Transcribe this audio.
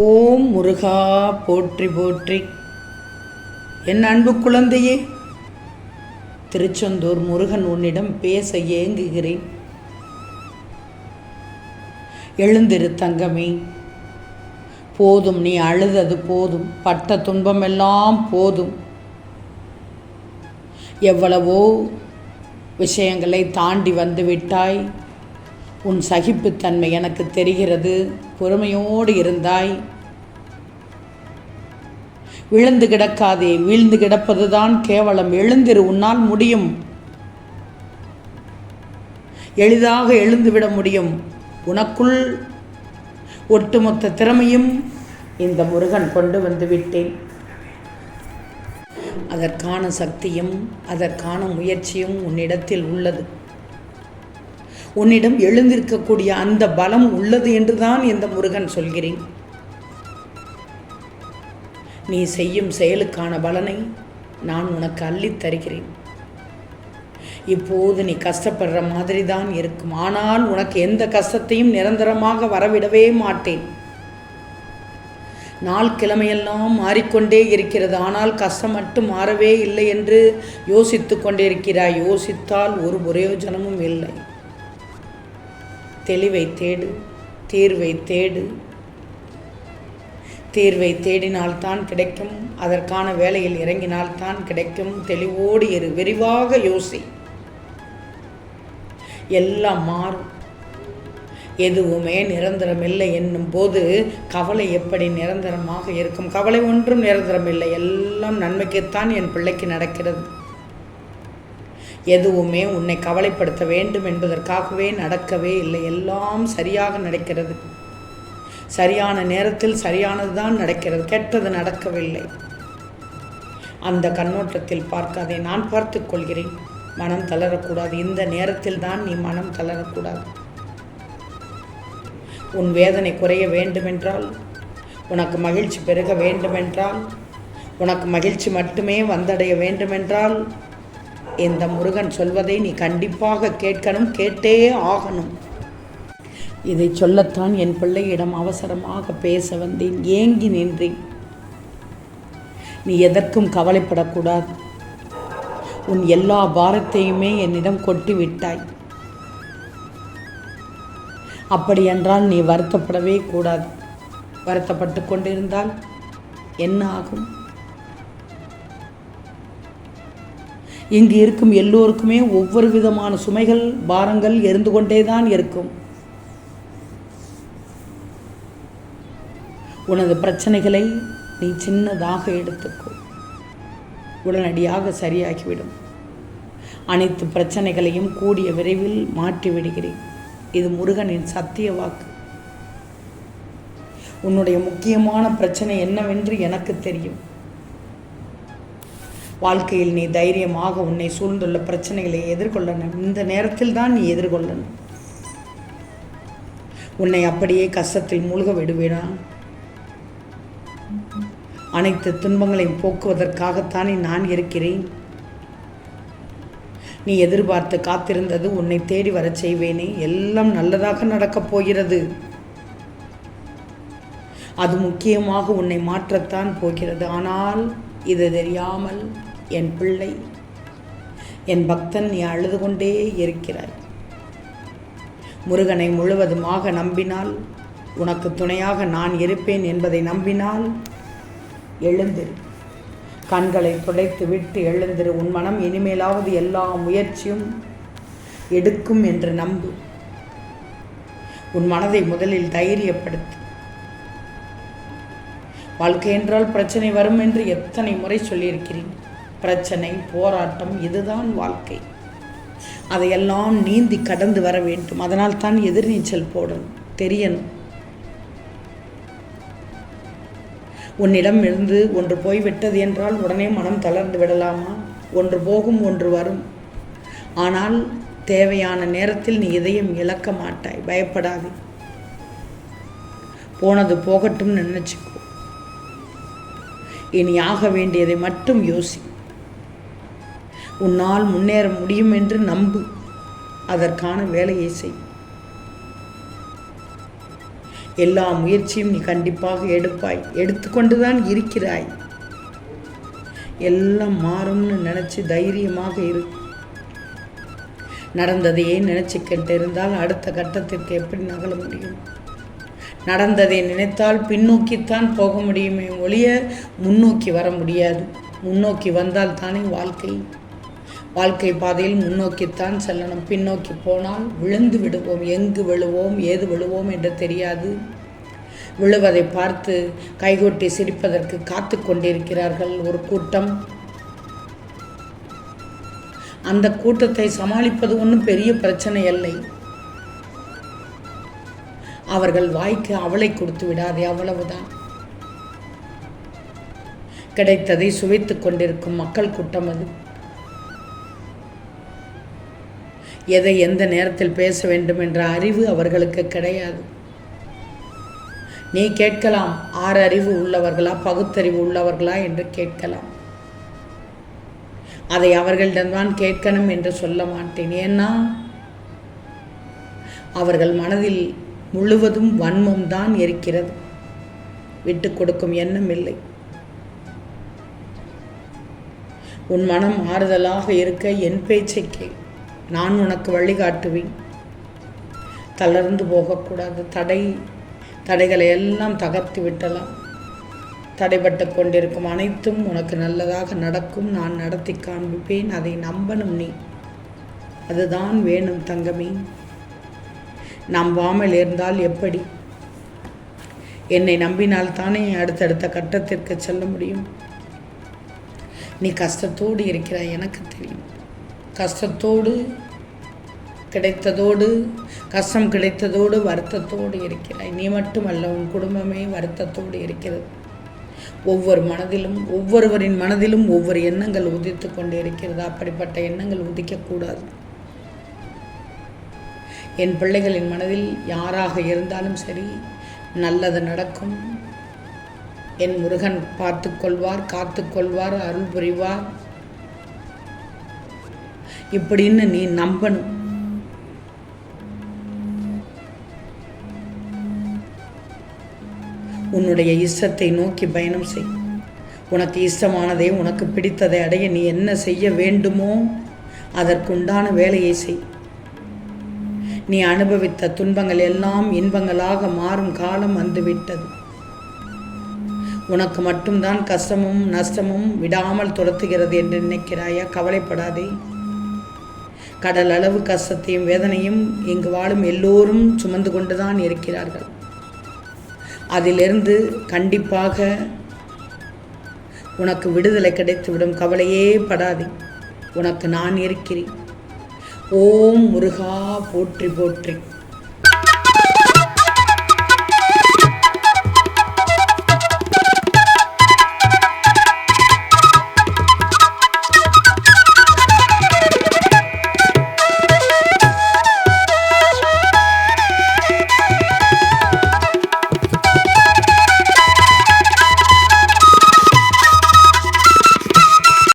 ஓம் முருகா போற்றி போற்றி. என் அன்பு குழந்தையே, திருச்செந்தூர் முருகன் உன்னிடம் பேச ஏங்குகிறேன். எழுந்திரு தங்கமே, போதும், நீ அழுதது போதும், பட்ட துன்பமெல்லாம் போதும். எவ்வளவோ விஷயங்களை தாண்டி வந்து விட்டாய். உன் சகிப்புத்தன்மை எனக்கு தெரிகிறது. பொறுமையோடு இருந்தாய். விழுந்து கிடக்காதே, வீழ்ந்து கிடப்பதுதான் கேவலம். எழுந்திரு, உன்னால் முடியும். எளிதாக எழுந்துவிட முடியும். உனக்குள் ஒட்டுமொத்த திறமையும் இந்த முருகன் கொண்டு வந்து விட்டேன். அதற்கான சக்தியும் அதற்கான முயற்சியும் உன்னிடத்தில் உள்ளது. உன்னிடம் எழுந்திருக்கக்கூடிய அந்த பலம் உள்ளது என்றுதான் இந்த முருகன் சொல்கிறேன். நீ செய்யும் செயலுக்கான பலனை நான் உனக்கு அள்ளித் தருகிறேன். இப்போது நீ கஷ்டப்படுற மாதிரி தான் இருக்கும். ஆனால் உனக்கு எந்த கஷ்டத்தையும் நிரந்தரமாக வரவிடவே மாட்டேன். நாள் கிழமையெல்லாம் மாறிக்கொண்டே இருக்கிறது. ஆனால் கஷ்டம் மட்டும் மாறவே இல்லை என்று யோசித்து கொண்டிருக்கிறாய். யோசித்தால் ஒரு பிரயோஜனமும் இல்லை. தெளிவை தேடு, தீர்வை தேடு. தீர்வை தேடினால்தான் கிடைக்கும். அதற்கான வேலையில் இறங்கினால்தான் கிடைக்கும். தெளிவோடு இரு, விரிவாக யோசி. எல்லாம் மாறும். எதுவுமே நிரந்தரமில்லை என்னும் போது கவலை எப்படி நிரந்தரமாக இருக்கும்? கவலை ஒன்றும் நிரந்தரமில்லை. எல்லாம் நன்மைக்குத்தான் என் பிள்ளைக்கு நடக்கிறது. எதுவுமே உன்னை கவலைப்படுத்த வேண்டும் என்பதற்காகவே நடக்கவே இல்லை. எல்லாம் சரியாக நடக்கிறது. சரியான நேரத்தில் சரியானது தான் நடக்கிறது. கெட்டது நடக்கவில்லை. அந்த கண்ணோட்டத்தில் பார்க்காதே. நான் பார்த்து கொள்கிறேன். மனம் தளரக்கூடாது. இந்த நேரத்தில் தான் நீ மனம் தளரக்கூடாது. உன் வேதனை குறைய வேண்டுமென்றால், உனக்கு மகிழ்ச்சி பெருக வேண்டுமென்றால், உனக்கு மகிழ்ச்சி மட்டுமே வந்தடைய வேண்டுமென்றால், இந்த முருகன் சொல்வதை நீ கண்டிப்பாக கேட்கணும், கேட்டே ஆகணும். இதை சொல்லத்தான் என் பிள்ளையிடம் அவசரமாக பேச வந்தேன். ஏங்கி நின்றேன். நீ எதற்கும் கவலைப்படக்கூடாது. உன் எல்லா பாரத்தையுமே என்னிடம் கொட்டி விட்டாய். அப்படியென்றால் நீ வருத்தப்படவே கூடாது. வருத்தப்பட்டு கொண்டிருந்தால் என்ன ஆகும்? இங்கு இருக்கும் எல்லோருக்குமே ஒவ்வொரு விதமான சுமைகள், பாரங்கள் இருந்து கொண்டே தான் இருக்கும். உனது பிரச்சனைகளை நீ சின்னதாக எடுத்துக்கோ. உடனடியாக சரியாகிவிடும். அனைத்து பிரச்சனைகளையும் கூடிய விரைவில் மாற்றி விடுகிறேன். இது முருகனின் சத்திய வாக்கு. உன்னுடைய முக்கியமான பிரச்சனை என்னவென்று எனக்கு தெரியும். வாழ்க்கையில் நீ தைரியமாக உன்னை சூழ்ந்துள்ள பிரச்சனைகளை எதிர்கொள்ளணும். இந்த நேரத்தில் தான் நீ எதிர்கொள்ளணும். உன்னை அப்படியே கஷ்டத்தில் மூழ்க விடுவேனா? அனைத்து துன்பங்களையும் போக்குவதற்காகத்தானே நான் இருக்கிறேன். நீ எதிர்பார்த்து காத்திருந்தது உன்னை தேடி வரச் செய்வேனே. எல்லாம் நல்லதாக நடக்கப் போகிறது. அது முக்கியமாக உன்னை மாற்றத்தான் போகிறது. ஆனால் இது தெரியாமல் என் பிள்ளை, என் பக்தன், நீ அழுது கொண்டே இருக்கிறாய். முருகனை முழுவதுமாக நம்பினால், உனக்கு துணையாக நான் இருப்பேன் என்பதை நம்பினால் எழுந்திரு. கண்களை துடைத்து விட்டு எழுந்திரு. உன் மனம் இனிமேலாவது எல்லா முயற்சியும் எடுக்கும் என்று நம்பு. உன் மனதை முதலில் தைரியப்படுத்து. வாழ்க்கை என்றால் பிரச்சனை வரும் என்று எத்தனை முறை சொல்லியிருக்கிறேன். பிரச்சனை, போராட்டம், இதுதான் வாழ்க்கை. அதையெல்லாம் நீந்தி கடந்து வர வேண்டும். அதனால் தான் எதிர்நீச்சல் போடணும், தெரியணும். உன்னிடம் இருந்து ஒன்று போய்விட்டது என்றால் உடனே மனம் தளர்ந்து விடலாமா? ஒன்று போகும், ஒன்று வரும். ஆனால் தேவையான நேரத்தில் நீ எதையும் இழக்க மாட்டாய். பயப்படாதே. போனது போகட்டும் நினைச்சுக்கோ. இனி ஆக வேண்டியதை மட்டும் யோசி. உன்னால் முன்னேற முடியும் என்று நம்பு. அதற்கான வேலையை செய். எல்லா முயற்சியும் நீ கண்டிப்பாக எடுப்பாய், எடுத்துக்கொண்டுதான் இருக்கிறாய். எல்லாம் மாறும்னு நினச்சி தைரியமாக இரு. நடந்ததையே நினச்சிக்கிட்டு இருந்தால் அடுத்த கட்டத்திற்கு எப்படி நகல முடியும்? நடந்ததை நினைத்தால் பின்னோக்கித்தான் போக முடியுமே ஒழிய முன்னோக்கி வர முடியாது. முன்னோக்கி வந்தால் தானே வாழ்க்கை பாதையில் முன்னோக்கித்தான் செல்லணும். பின்னோக்கி போனால் விழுந்து விடுவோம். எங்கு விழுவோம், ஏது விழுவோம் என்று தெரியாது. விழுவதை பார்த்து கைகொட்டி சிரிப்பதற்கு காத்து கொண்டிருக்கிறார்கள் ஒரு கூட்டம். அந்த கூட்டத்தை சமாளிப்பது ஒன்றும் பெரிய பிரச்சனை இல்லை. அவர்கள் வாய்க்கு அவளை கொடுத்து விடாதே, அவ்வளவுதான். கிடைத்ததை சுவைத்துக் கொண்டிருக்கும் மக்கள் கூட்டம் அது. எதை எந்த நேரத்தில் பேச வேண்டும் என்ற அறிவு அவர்களுக்கு கிடையாது. நீ கேட்கலாம், 6 அறிவு உள்ளவர்களா, பகுத்தறிவு உள்ளவர்களா என்று கேட்கலாம். அதை அவர்களிடம்தான் கேட்கணும் என்று சொல்ல மாட்டேன். ஏன்னா அவர்கள் மனதில் முழுவதும் வன்மம் தான் இருக்கிறது. விட்டு கொடுக்கும் எண்ணம் இல்லை. உன் மனம் ஆறுதலாக இருக்க என் பேச்சை கேள். நான் உனக்கு வழிகாட்டுவேன். தளர்ந்து போகக்கூடாது. தடைகளை எல்லாம் தகர்த்து விட்டலாம். தடைபட்டு கொண்டிருக்கும் அனைத்தும் உனக்கு நல்லதாக நடக்கும். நான் நடத்தி காண்பிப்பேன். அதை நம்பணும் நீ. அதுதான் வேணும் தங்கமே. நம்பாமல் இருந்தால் எப்படி? என்னை நம்பினால் தானே அடுத்தடுத்த கட்டத்திற்கு செல்ல முடியும். நீ கஷ்டத்தோடு இருக்கிறாய், எனக்கு தெரியும். கஷ்டத்தோடு கிடைத்ததோடு, கஷ்டம் கிடைத்ததோடு வருத்தத்தோடு இருக்கிறாய். நீ மட்டுமல்ல, உன் குடும்பமே வருத்தத்தோடு இருக்கிறது. ஒவ்வொருவரின் மனதிலும் ஒவ்வொரு எண்ணங்கள் உதித்து கொண்டு இருக்கிறது. அப்படிப்பட்ட எண்ணங்கள் உதிக்கக்கூடாது. என் பிள்ளைகளின் மனதில் யாராக இருந்தாலும் சரி, நல்லது நடக்கும். என் முருகன் பார்த்து கொள்வார், காத்து கொள்வார், அருள் புரிவார் இப்படின்னு நீ நம்பணும். உன்னுடைய இஷ்டத்தை நோக்கி பயணம் செய். உனக்கு இஷ்டமானதை, உனக்கு பிடித்ததை அடைய நீ என்ன செய்ய வேண்டுமோ அதற்குண்டான வேலையை செய். நீ அனுபவித்த துன்பங்கள் எல்லாம் இன்பங்களாக மாறும் காலம் வந்துவிட்டது. உனக்கு மட்டும்தான் கஷ்டமும் நஷ்டமும் விடாமல் துரத்துகிறது என்று நினைக்கிறாயா? கவலைப்படாதே. கடல் அளவு கஷ்டத்தையும் வேதனையும் இங்கு வாழும் எல்லோரும் சுமந்து கொண்டுதான் இருக்கிறார்கள். அதிலிருந்து கண்டிப்பாக உனக்கு விடுதலை கிடைத்துவிடும். கவலையே படாதே. உனக்கு நான் இருக்கிறேன். ஓம் முருகா போற்றி போற்றி.